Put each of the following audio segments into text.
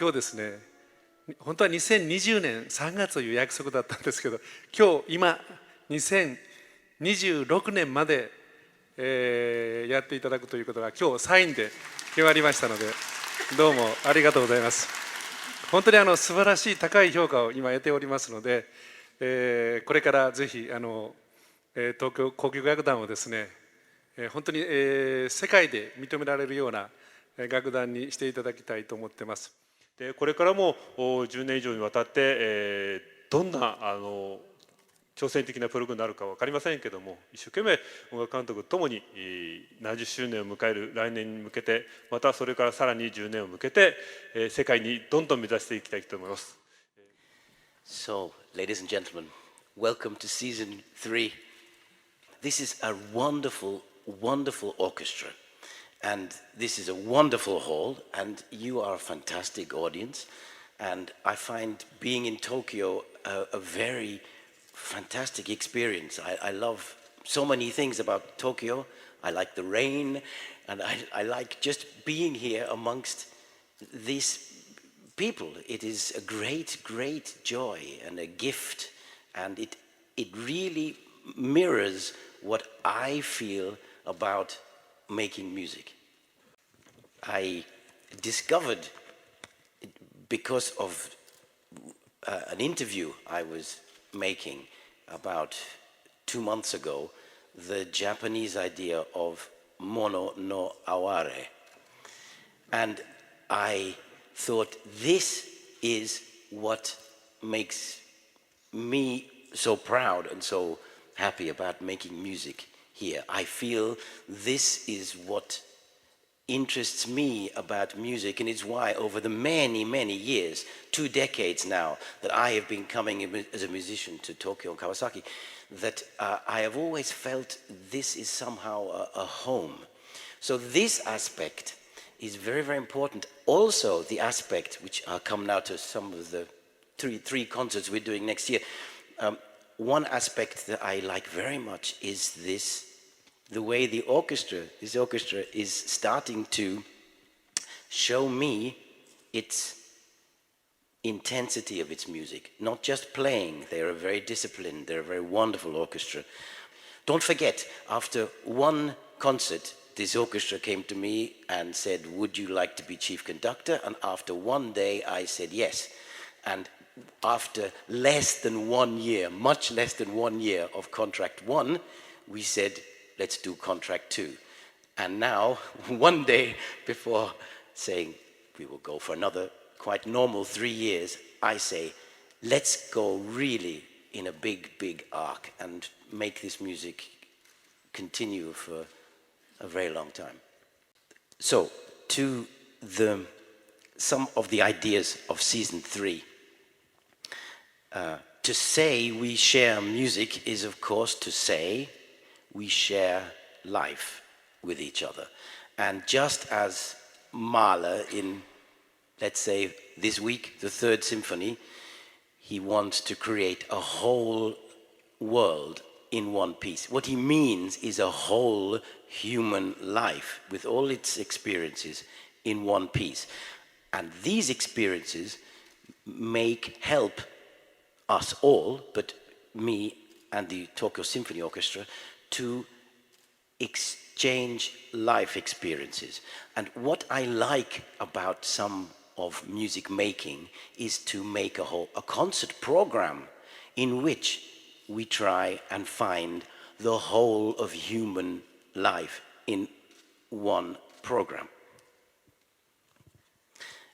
今日ですね、本当は2020年3月という約束だったんですけど、今2026年まで、やっていただくということが今日サインで決まりましたので、どうもありがとうございます。本当に素晴らしい高い評価を今得ておりますので、これからぜひ東京交響楽団をですね、本当に世界で認められるような楽団にしていただきたいと思っています。でこれからも10年以上にわたって、どんな挑戦的なプログになるか分かりませんけども、一生懸命音楽監督ともに70周年を迎える来年に向けて、またそれからさらに10年を向けて世界にどんどん目指していきたいと思います。So, ladies and gentlemen, welcome to season 3. This is a wonderful, wonderful orchestra, and this is a wonderful hall, and you are a fantastic audience, and I find being in Tokyo a very fantastic experience. I love so many things about Tokyo. I like the rain, and I like just being here amongst these people. It is a great, great joy and a gift, and it really mirrors what I feel about making music. I discovered, because of an interview I was making about 2 months ago, the Japanese idea of mono no aware. And I thought, this is what makes me so proud and so happy about making music here. I feel this is what interests me about music, and it's why over the many, many years, 2 decades now, that I have been coming as a musician to Tokyo and Kawasaki, that I have always felt this is somehow a home. So this aspect is very, very important. Also, the aspect, which I'll come now to some of the three concerts we're doing next year. One aspect that I like very much is the way this orchestra is starting to show me its intensity of its music. Not just playing, they're a very disciplined, they're a very wonderful orchestra. Don't forget, after one concert, this orchestra came to me and said, would you like to be chief conductor? And after one day, I said yes. And after less than 1 year, much less than 1 year of contract 1, we said, let's do contract 2. And now, one day before saying we will go for another quite normal 3 years, I say, let's go really in a big, big arc and make this music continue for a very long time. So, to some of the ideas of season 3. To say we share music is, of course, to say we share life with each other. And just as Mahler in, let's say, this week, the 3rd Symphony, he wants to create a whole world in one piece. What he means is a whole human life with all its experiences in one piece. And these experiences help us all, but me and the Tokyo Symphony Orchestra, to exchange life experiences. And what I like about some of music making is to make a concert program in which we try and find the whole of human life in one program.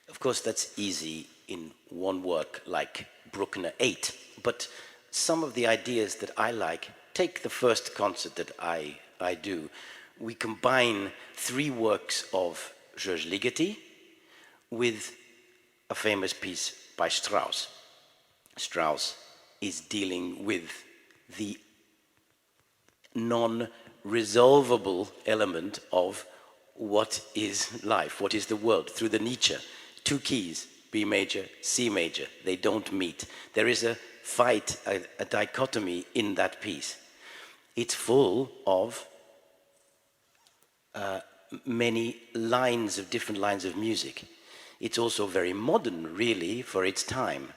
Of course, that's easy in one work like Bruckner 8, but some of the ideas that I like, take the first concert that I do. We combine 3 works of Georges Ligeti with a famous piece by Strauss. Strauss is dealing with the non-resolvable element of what is life, what is the world, through the Nietzsche. 2 keys, B major, C major, they don't meet. There is a fight, a dichotomy in that piece. It's full of many different lines of music. It's also very modern, really, for its time.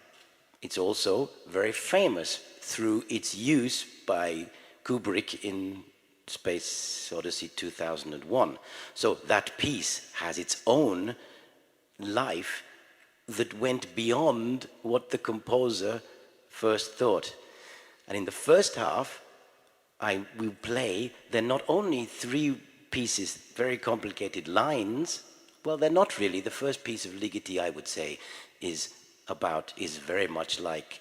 It's also very famous through its use by Kubrick in Space Odyssey 2001. So that piece has its own life that went beyond what the composer first thought. And in the first half, I will play, they're not only three pieces, very complicated lines. Well, they're not really. The first piece of Ligeti, I would say, is very much like,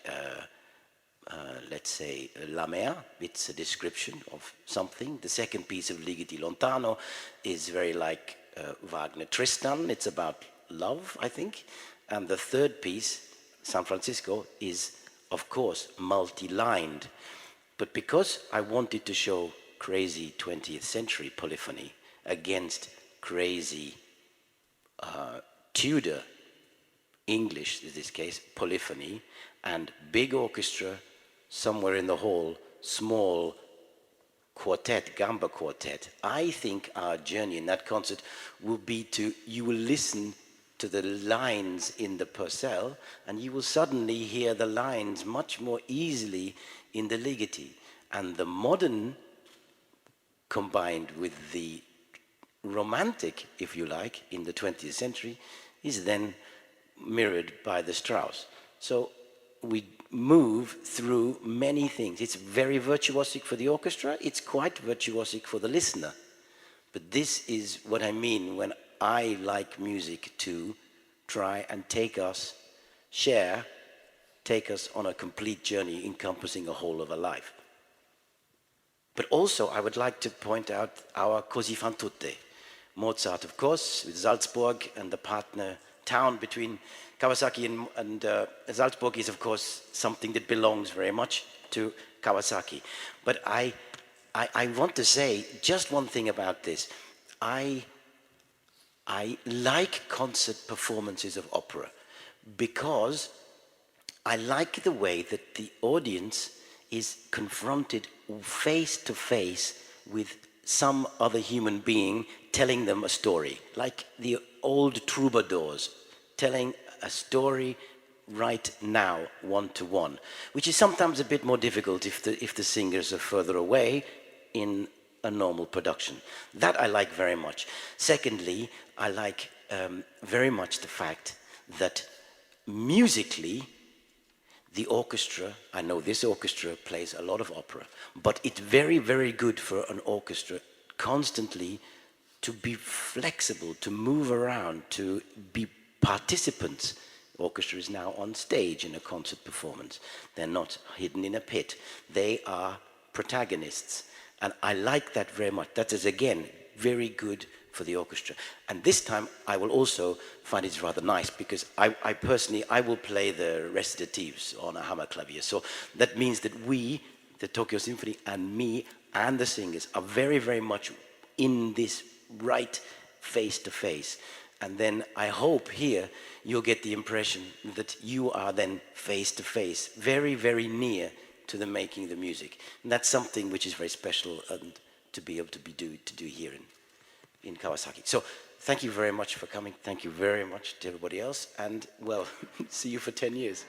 let's say, La Mer. It's a description of something. The second piece of Ligeti Lontano is very like Wagner Tristan. It's about love, I think. And the third piece, San Francisco, is, of course, multi-lined. But because I wanted to show crazy 20th century polyphony against crazy Tudor English, in this case, polyphony, and big orchestra somewhere in the hall, small quartet, gamba quartet, I think our journey in that concert will be you will listen to the lines in the Purcell, and you will suddenly hear the lines much more easily in the Ligeti. And the modern combined with the romantic, if you like, in the 20th century, is then mirrored by the Strauss. So we move through many things. It's very virtuosic for the orchestra, it's quite virtuosic for the listener. But this is what I mean when I like music to try and take us on a complete journey encompassing a whole of a life. But also I would like to point out our Così fan tutte. Mozart, of course, with Salzburg, and the partner town between Kawasaki and Salzburg is, of course, something that belongs very much to Kawasaki. But I want to say just one thing about this. I like concert performances of opera because I like the way that the audience is confronted face to face with some other human being telling them a story, like the old troubadours telling a story right now, one-to-one, which is sometimes a bit more difficult if the singers are further away in a normal production. That I like very much. Secondly, I like very much the fact that musically, the orchestra, I know this orchestra plays a lot of opera, but it's very, very good for an orchestra constantly to be flexible, to move around, to be participants. The orchestra is now on stage in a concert performance. They're not hidden in a pit. They are protagonists. And I like that very much. That is, again, very good for the orchestra. And this time I will also find it rather nice because I personally will play the recitatives on a hammerklavier. So that means that we, the Tokyo Symphony, and me and the singers are very, very much in this right face to face. And then I hope here you'll get the impression that you are then face to face, very, very near to the making the music. And that's something which is very special and to be able to do here in Kawasaki. So thank you very much for coming. Thank you very much to everybody else. And well, see you for 10 years.